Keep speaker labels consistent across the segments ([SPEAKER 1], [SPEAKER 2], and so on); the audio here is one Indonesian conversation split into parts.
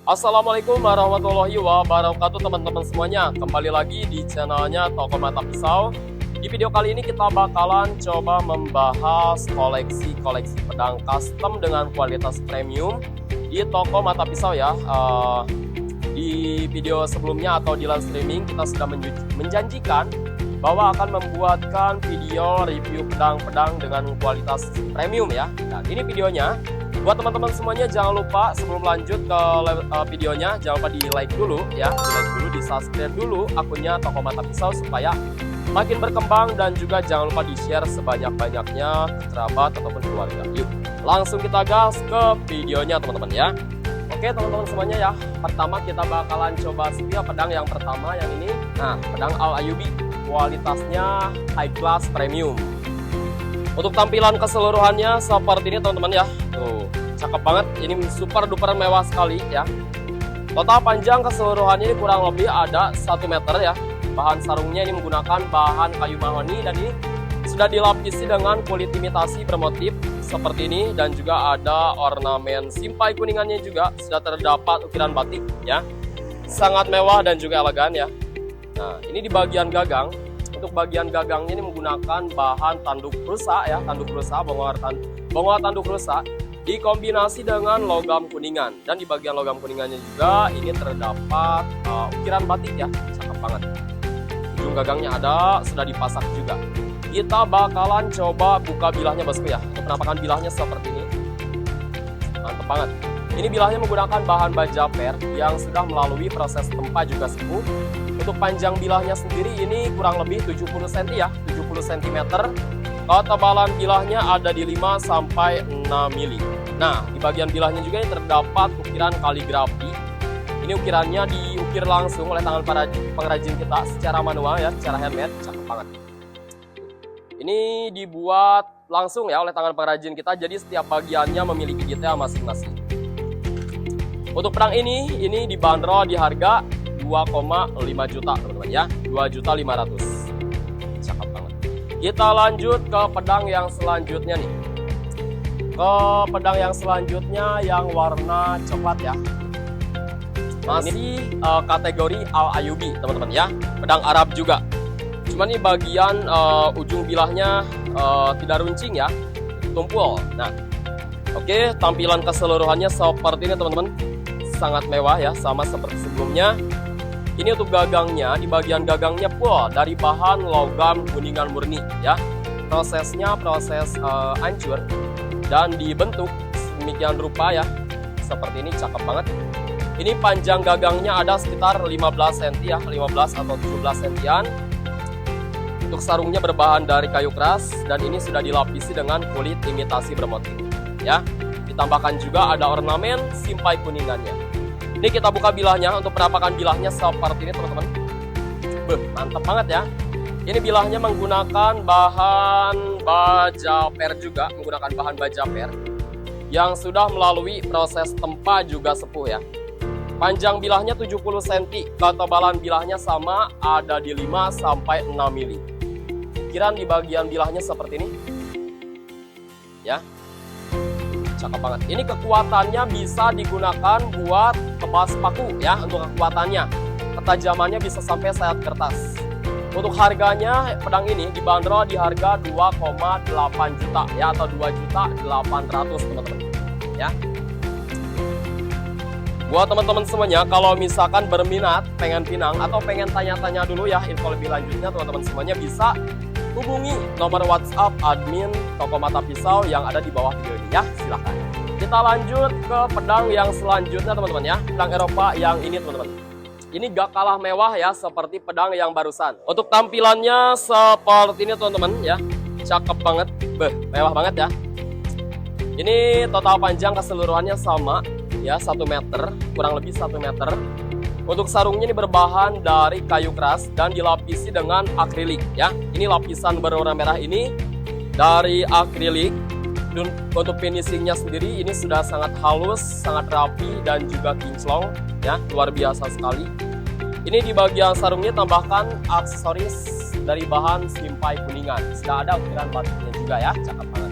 [SPEAKER 1] Assalamualaikum warahmatullahi wabarakatuh teman-teman semuanya. Kembali lagi di channelnya Toko Mata Pisau. Di video kali ini kita bakalan coba membahas koleksi pedang custom dengan kualitas premium di Toko Mata Pisau ya. Di video sebelumnya atau di live streaming kita sudah menjanjikan bahwa akan membuatkan video review pedang-pedang dengan kualitas premium ya. Nah, ini videonya. Buat teman-teman semuanya, jangan lupa sebelum lanjut ke videonya, jangan lupa di like dulu ya, di subscribe dulu akunnya Toko Mata Pisau supaya makin berkembang, dan juga jangan lupa di share sebanyak-banyaknya ke kerabat ataupun keluarga. Yuk langsung kita gas ke videonya teman-teman ya. Oke teman-teman semuanya ya, pertama kita bakalan coba setia pedang yang pertama yang ini. Nah, pedang Al Ayyubi, kualitasnya high class premium. Untuk tampilan keseluruhannya seperti ini teman-teman ya. Tuh, cakep banget. Ini super duper mewah sekali ya. Total panjang keseluruhannya ini kurang lebih ada 1 meter ya. Bahan sarungnya ini menggunakan bahan kayu mahoni, dan ini sudah dilapisi dengan kulit imitasi bermotif seperti ini, dan juga ada ornamen simpai kuningannya juga sudah terdapat ukiran batik ya. Sangat mewah dan juga elegan ya. Nah, ini di bagian gagang. Untuk bagian gagangnya ini menggunakan bahan tanduk rusa ya, bongor tanduk rusa dikombinasi dengan logam kuningan, dan di bagian logam kuningannya juga ini terdapat ukiran batik ya, cakep banget. Ujung gagangnya ada, sudah dipasak juga. Kita bakalan coba buka bilahnya bosku ya. Untuk penampakan bilahnya seperti ini, mantep banget. Ini bilahnya menggunakan bahan baja per yang sudah melalui proses tempa juga sepuh. Untuk panjang bilahnya sendiri ini kurang lebih 70 cm ya, 70 cm. Ketebalan bilahnya ada di 5 sampai 6 mili. Nah, di bagian bilahnya juga ini terdapat ukiran kaligrafi. Ini ukirannya diukir langsung oleh tangan para pengrajin kita secara manual ya, secara handmade, cakep banget. Ini dibuat langsung ya oleh tangan pengrajin kita, jadi setiap bagiannya memiliki detail masing-masing. Untuk pedang ini dibanderol di harga 2,5 juta teman-teman ya, 2.500.000. Cakep banget. Kita lanjut ke pedang yang selanjutnya nih. Ke pedang yang selanjutnya yang warna coklat ya. Masih kategori Al Ayyubi teman-teman ya, pedang Arab juga. Cuman ini bagian ujung bilahnya tidak runcing ya, tumpul. Nah, oke, tampilan keseluruhannya seperti ini teman-teman. Sangat mewah ya, sama seperti sebelumnya. Ini untuk gagangnya, di bagian gagangnya full dari bahan logam kuningan murni ya. Prosesnya proses hancur dan dibentuk sedemikian rupa ya. Seperti ini, cakep banget. Ini panjang gagangnya ada sekitar 15 cm ya, 15 atau 17 cm. Untuk sarungnya berbahan dari kayu keras, dan ini sudah dilapisi dengan kulit imitasi bermotif ya. Ditambahkan juga ada ornamen simpai kuningannya. Ini kita buka bilahnya. Untuk penampakan bilahnya seperti ini teman-teman. Mantap banget ya. Ini bilahnya menggunakan bahan baja per juga, menggunakan bahan baja per yang sudah melalui proses tempa juga sepuh ya. Panjang bilahnya 70 cm, ketebalan bilahnya sama, ada di 5 sampai 6 mili. Ukiran di bagian bilahnya seperti ini ya. Cakep banget. Ini kekuatannya bisa digunakan buat tebas paku ya, untuk kekuatannya. Ketajamannya bisa sampai sayat kertas. Untuk harganya pedang ini dibanderol di harga 2,8 juta ya, atau 2.800.000 teman-teman ya. Buat teman-teman semuanya, kalau misalkan berminat pengen pinang atau pengen tanya-tanya dulu ya info lebih lanjutnya, teman-teman semuanya bisa hubungi nomor WhatsApp admin Toko Mata Pisau yang ada di bawah video ini ya, silahkan. Kita lanjut ke pedang yang selanjutnya teman-teman ya, pedang Eropa yang ini teman-teman. Ini gak kalah mewah ya seperti pedang yang barusan. Untuk tampilannya seperti ini teman-teman ya, cakep banget, mewah banget ya. Ini total panjang keseluruhannya sama ya, 1 meter, kurang lebih 1 meter. Untuk sarungnya ini berbahan dari kayu keras dan dilapisi dengan akrilik ya. Ini lapisan berwarna merah ini dari akrilik. Dan untuk finishingnya sendiri ini sudah sangat halus, sangat rapi, dan juga kinclong ya, luar biasa sekali. Ini di bagian sarungnya tambahkan aksesoris dari bahan simpai kuningan. Sudah ada ukiran batiknya juga ya, cakep banget.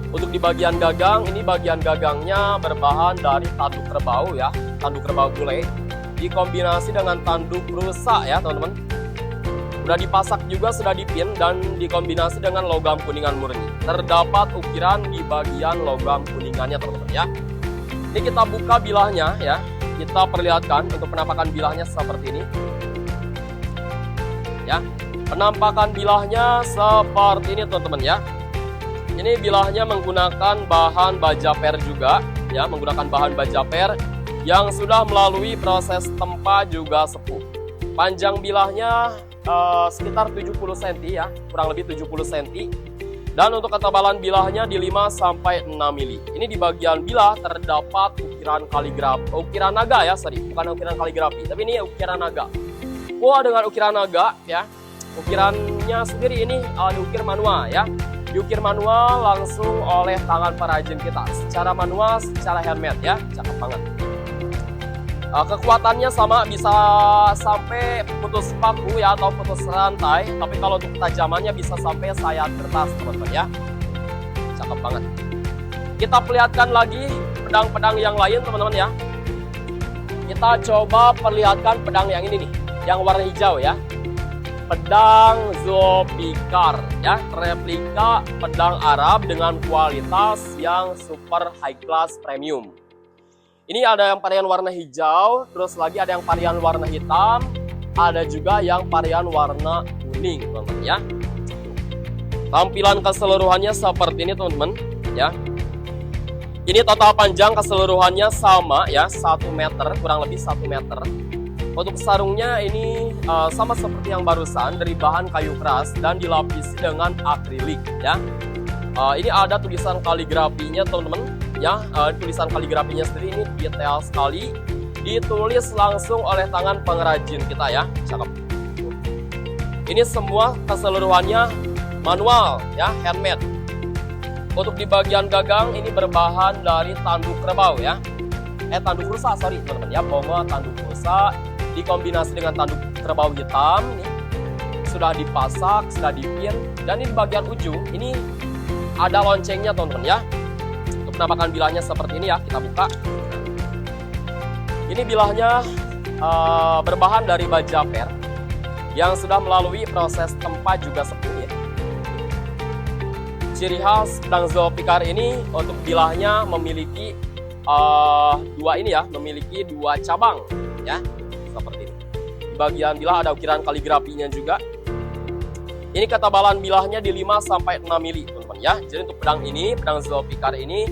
[SPEAKER 1] Untuk di bagian gagang, ini bagian gagangnya berbahan dari tanduk kerbau ya, tanduk kerbau bule dikombinasi dengan tanduk rusa ya teman-teman. Sudah dipasak juga, sudah dipin dan dikombinasi dengan logam kuningan murni. Terdapat ukiran di bagian logam kuningannya teman-teman ya. Ini kita buka bilahnya ya, kita perlihatkan untuk penampakan bilahnya seperti ini ya. Penampakan bilahnya seperti ini teman-teman ya. Ini bilahnya menggunakan bahan baja per juga ya, menggunakan bahan baja per yang sudah melalui proses tempa juga sepuh. Panjang bilahnya sekitar 70 cm ya, kurang lebih 70 cm. Dan untuk ketebalan bilahnya di 5-6 mili. Ini di bagian bilah terdapat ukiran kaligrafi, ukiran naga ya, sorry, bukan ukiran kaligrafi, tapi ini ukiran naga. Dengan ukiran naga ya, ukirannya sendiri ini diukir manual ya. Diukir manual langsung oleh tangan perajin kita, secara manual, secara handmade ya, cakep banget. Kekuatannya sama, bisa sampai putus paku ya atau putus rantai, tapi kalau untuk ketajamannya bisa sampai sayat kertas teman-teman ya, cakep banget. Kita perlihatkan lagi pedang-pedang yang lain teman-teman ya. Kita coba perlihatkan pedang yang ini nih, yang warna hijau ya. Pedang Zulfikar ya, replika pedang Arab dengan kualitas yang super high class premium. Ini ada yang varian warna hijau, terus lagi ada yang varian warna hitam, ada juga yang varian warna kuning teman-teman ya. Tampilan keseluruhannya seperti ini teman-teman ya. Ini total panjang keseluruhannya sama ya, 1 meter, kurang lebih 1 meter. Untuk sarungnya ini sama seperti yang barusan, dari bahan kayu keras dan dilapisi dengan akrilik ya. Ini ada tulisan kaligrafinya teman-teman ya, tulisan kaligrafinya sendiri ini detail sekali, ditulis langsung oleh tangan pengrajin kita ya, cakep. Ini semua keseluruhannya manual ya, handmade. Untuk di bagian gagang ini berbahan dari tanduk kerbau ya, tanduk rusa sorry teman-teman ya, bongo tanduk rusa dikombinasi dengan tanduk kerbau hitam nih. Sudah dipasak, sudah dipin, dan ini di bagian ujung ini ada loncengnya teman-teman ya. Untuk penampakan bilahnya seperti ini ya, kita buka. Ini bilahnya berbahan dari baja per yang sudah melalui proses tempa juga sepuh ya. Ciri khas pedang Zulfikar ini untuk bilahnya memiliki memiliki 2 cabang ya, seperti ini. Di bagian bilah ada ukiran kaligrafinya juga. Ini ketebalan bilahnya di 5-6 mili teman-teman ya. Jadi untuk pedang ini, pedang Zulfikar ini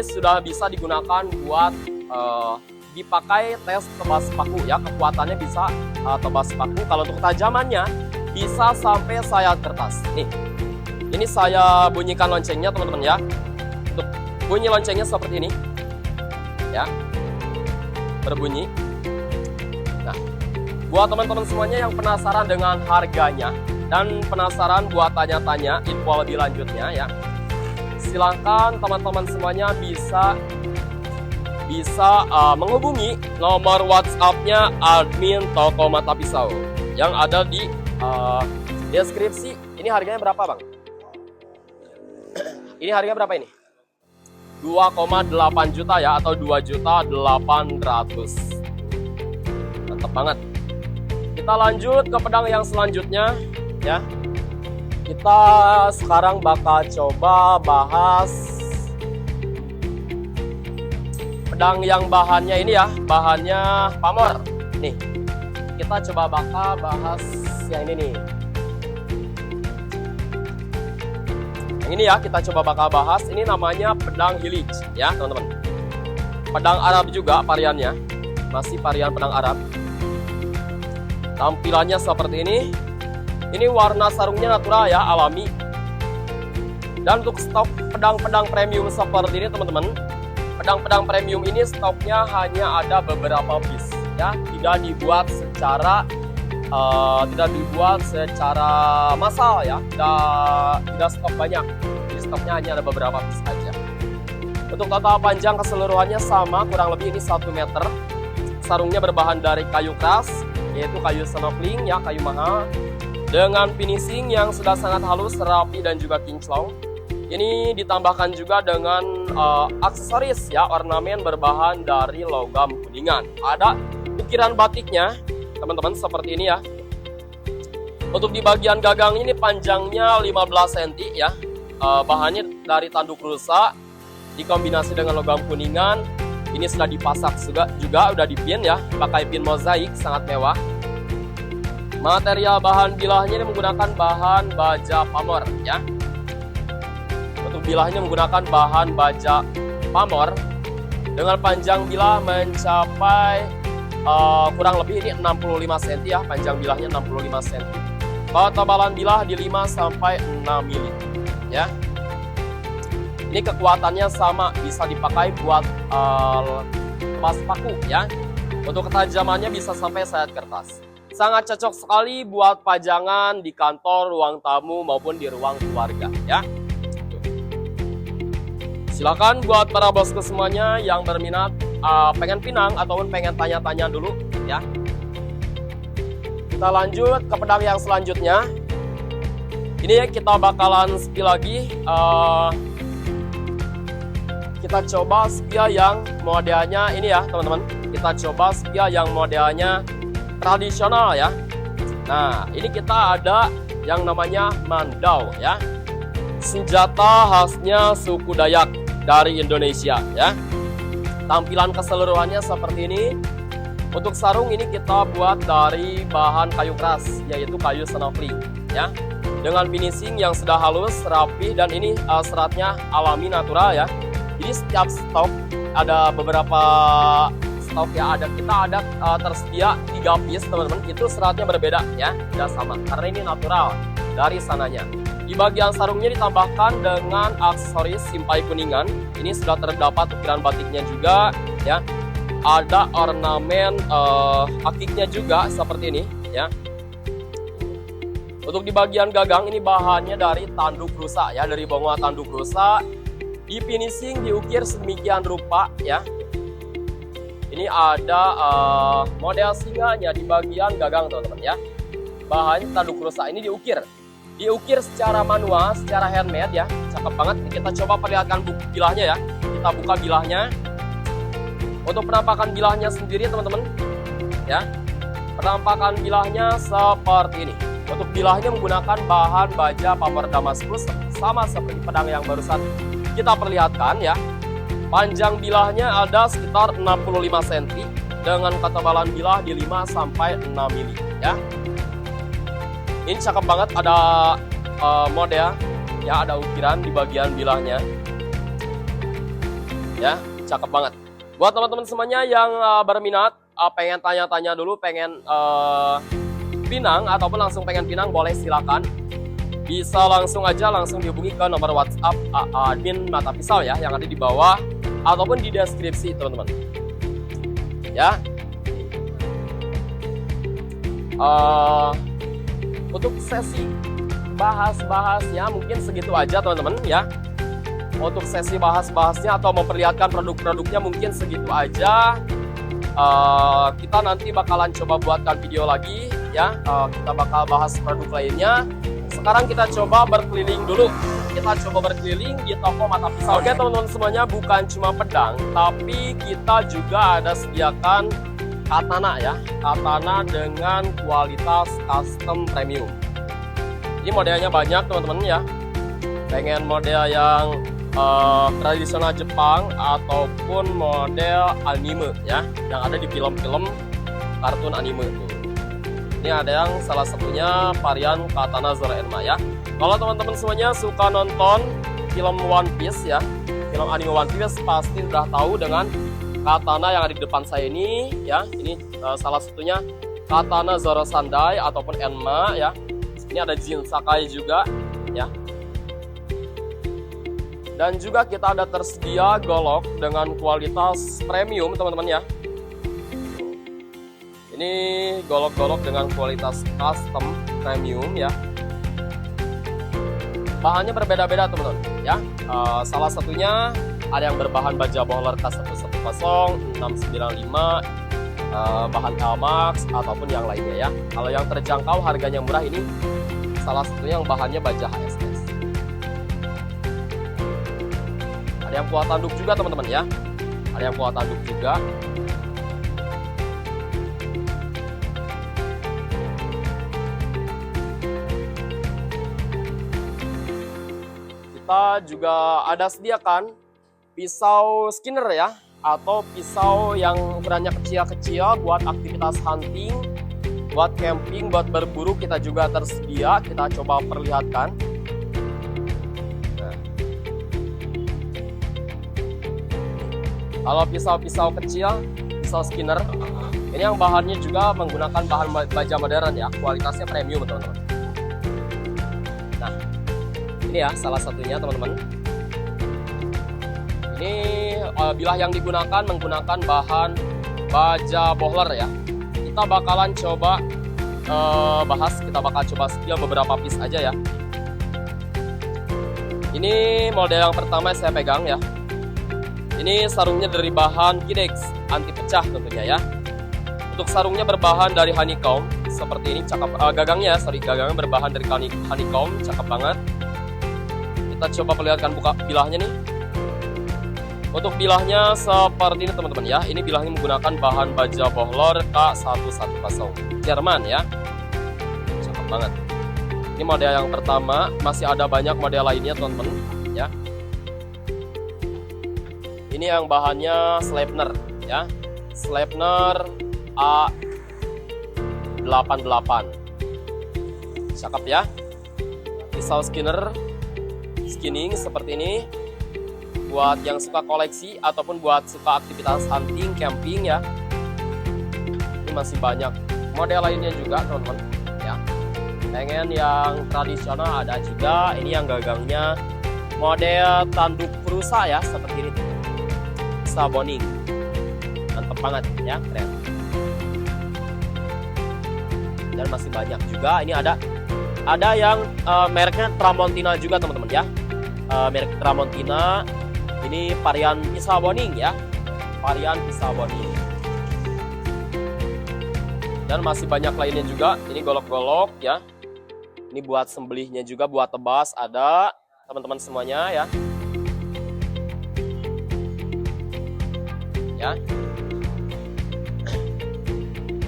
[SPEAKER 1] sudah bisa digunakan buat dipakai tes tebas paku ya. Kekuatannya bisa tebas paku. Kalau untuk ketajamannya bisa sampai sayat kertas. Nih, ini saya bunyikan loncengnya teman-teman ya. Untuk bunyi loncengnya seperti ini ya, berbunyi. Nah, buat teman-teman semuanya yang penasaran dengan harganya dan penasaran buat tanya-tanya info lebih lanjutnya ya, silahkan teman-teman semuanya bisa menghubungi nomor WhatsApp-nya admin Toko Mata Pisau yang ada di deskripsi. Ini harganya berapa bang? Ini harganya berapa ini? 2,8 juta ya, atau 2.800.000. Mantap banget. Kita lanjut ke pedang yang selanjutnya ya. Kita sekarang bakal coba bahas pedang yang bahannya ini ya, bahannya pamor. Nih, kita coba bakal bahas yang ini nih. Yang ini ya, kita coba bakal bahas. Ini namanya pedang Hilij ya teman-teman. Pedang Arab juga variannya, masih varian pedang Arab. Tampilannya seperti ini. Ini warna sarungnya natural ya, alami. Dan untuk stok pedang-pedang premium seperti ini teman-teman, pedang-pedang premium ini stoknya hanya ada beberapa piece ya, tidak dibuat secara massal ya, tidak stok banyak. Jadi stoknya hanya ada beberapa piece saja. Untuk total panjang keseluruhannya sama, kurang lebih ini 1 meter. Sarungnya berbahan dari kayu keras, yaitu kayu senopling ya, kayu mahal, dengan finishing yang sudah sangat halus, rapi dan juga kinclong. Ini ditambahkan juga dengan aksesoris ya, ornamen berbahan dari logam kuningan. Ada ukiran batiknya teman-teman seperti ini ya. Untuk di bagian gagang ini panjangnya 15 cm ya. Bahannya dari tanduk rusa dikombinasi dengan logam kuningan. Ini sudah dipasak juga udah dipin ya, pakai pin mozaik sangat mewah. Material bahan bilahnya ini menggunakan bahan baja pamor ya. Untuk bilahnya menggunakan bahan baja pamor dengan panjang bilah mencapai kurang lebih ini 65 cm ya, panjang bilahnya 65 cm. Ketebalan bilah di 5 sampai 6 mm ya. Ini kekuatannya sama, bisa dipakai buat lepas paku ya. Untuk ketajamannya bisa sampai sayat kertas. Sangat cocok sekali buat pajangan di kantor, ruang tamu maupun di ruang keluarga ya. Silakan buat para bosku semuanya yang berminat pengen pinang ataupun pengen tanya-tanya dulu ya. Kita lanjut ke pedang yang selanjutnya. Ini kita bakalan spill lagi. Kita coba spia yang modelnya ini ya teman-teman. Kita coba spia yang modelnya tradisional ya. Nah ini kita ada yang namanya mandau ya. Senjata khasnya suku Dayak dari Indonesia ya. Tampilan keseluruhannya seperti ini. Untuk sarung ini kita buat dari bahan kayu keras, yaitu kayu senopli ya. Dengan finishing yang sudah halus, rapi, dan ini seratnya alami natural ya. Jadi setiap stok ada beberapa stok ya, kita ada tersedia 3 piece teman-teman. Itu seratnya berbeda ya, tidak sama karena ini natural dari sananya. Di bagian sarungnya ditambahkan dengan aksesoris simpai kuningan. Ini sudah terdapat ukiran batiknya juga ya. Ada ornamen akiknya juga seperti ini ya. Untuk di bagian gagang ini bahannya dari tanduk rusa ya, dari bongoa tanduk rusa. Di finishing diukir sedemikian rupa ya. Ini ada model singanya di bagian gagang teman-teman ya. Bahannya tanduk rusa ini diukir secara manual, secara handmade ya. Cakep banget. Ini kita coba perlihatkan bilahnya ya. Kita buka bilahnya. Untuk penampakan bilahnya sendiri teman-teman ya. Penampakan bilahnya seperti ini. Untuk bilahnya menggunakan bahan baja pamor Damaskus, sama seperti pedang yang barusan kita perlihatkan ya. Panjang bilahnya ada sekitar 65 cm dengan ketebalan bilah di 5 sampai 6 mm ya. Ini cakep banget, ada model ya, ada ukiran di bagian bilahnya ya, cakep banget. Buat teman-teman semuanya yang berminat, pengen tanya-tanya dulu, pengen pinang ataupun langsung pengen pinang, boleh silakan. Bisa langsung aja langsung dihubungi ke nomor WhatsApp admin Mata Pisau ya, yang ada di bawah ataupun di deskripsi teman-teman. Ya. Untuk sesi bahas-bahasnya mungkin segitu aja teman-teman ya. Untuk sesi bahas-bahasnya atau memperlihatkan produk-produknya mungkin segitu aja. Kita nanti bakalan coba buatkan video lagi ya. Kita bakal bahas produk lainnya. Sekarang kita coba berkeliling dulu. Kita coba berkeliling di toko Mata Pisau. Oke teman-teman semuanya, bukan cuma pedang, tapi kita juga ada sediakan katana ya. Katana dengan kualitas custom premium. Ini modelnya banyak teman-teman ya. Pengen model yang tradisional Jepang ataupun model anime ya, yang ada di film-film kartun anime tuh. Ini ada yang salah satunya varian katana Zoro Enma ya. Kalau teman-teman semuanya suka nonton film One Piece ya, film anime One Piece, pasti udah tahu dengan katana yang ada di depan saya ini ya. Ini salah satunya katana Zoro Sandai ataupun Enma ya. Ini ada Jin Sakai juga ya. Dan juga kita ada tersedia golok dengan kualitas premium teman-teman ya. Ini golok-golok dengan kualitas custom premium ya. Bahannya berbeda-beda teman-teman ya. Salah satunya ada yang berbahan baja bohler K110, 695, bahan Elmax ataupun yang lainnya ya. Kalau yang terjangkau harganya murah ini salah satunya yang bahannya baja HSS. Ada yang kuat tanduk juga teman-teman ya. Ada yang kuat tanduk juga. Kita juga ada sediakan pisau skinner ya, atau pisau yang ukurannya kecil-kecil buat aktivitas hunting, buat camping, buat berburu kita juga tersedia. Kita coba perlihatkan. Nah. Kalau pisau-pisau kecil, pisau skinner, ini yang bahannya juga menggunakan bahan baja modern ya, kualitasnya premium teman-teman. Nah, ini ya salah satunya teman-teman. Ini bilah yang digunakan menggunakan bahan baja bohler ya. Kita bakalan coba kita bakal coba sekilas beberapa piece aja ya. Ini model yang pertama saya pegang ya. Ini sarungnya dari bahan Kydex, anti pecah tentunya ya. Untuk sarungnya berbahan dari honeycomb seperti ini, cakep. Gagangnya berbahan dari honeycomb, cakep banget. Kita coba perlihatkan buka bilahnya nih. Untuk bilahnya seperti ini teman-teman ya. Ini bilahnya menggunakan bahan baja bohler K110 Jerman ya. Cakep banget. Ini model yang pertama, masih ada banyak model lainnya teman-teman ya. Ini yang bahannya Sleipner ya. Sleipner A88. Cakep ya. Pisau skinning seperti ini. Buat yang suka koleksi ataupun buat suka aktivitas hunting, camping ya. Ini masih banyak model lainnya juga teman-teman ya. Pengen yang tradisional ada juga. Ini yang gagangnya model tanduk perusa ya, seperti ini. Bisa boning. Mantep banget ya, keren. Dan masih banyak juga. Ini ada yang mereknya Tramontina juga teman-teman ya. Merek Tramontina. Ini varian pisau boning ya, varian pisau boning. Dan masih banyak lainnya juga. Ini golok-golok ya. Ini buat sembelihnya juga, buat tebas ada teman-teman semuanya ya. Ya.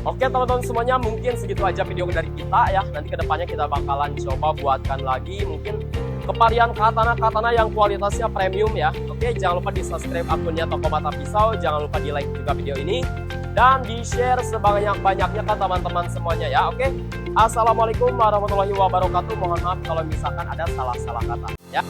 [SPEAKER 1] Oke teman-teman semuanya, mungkin segitu aja video dari kita ya. Nanti kedepannya kita bakalan coba buatkan lagi mungkin keparian katana yang kualitasnya premium ya. Oke, jangan lupa di subscribe akunnya Toko Mata Pisau, jangan lupa di like juga video ini dan di share sebanyak-banyaknya ke teman-teman semuanya ya. Oke, assalamualaikum warahmatullahi wabarakatuh. Mohon maaf kalau misalkan ada salah-salah kata ya.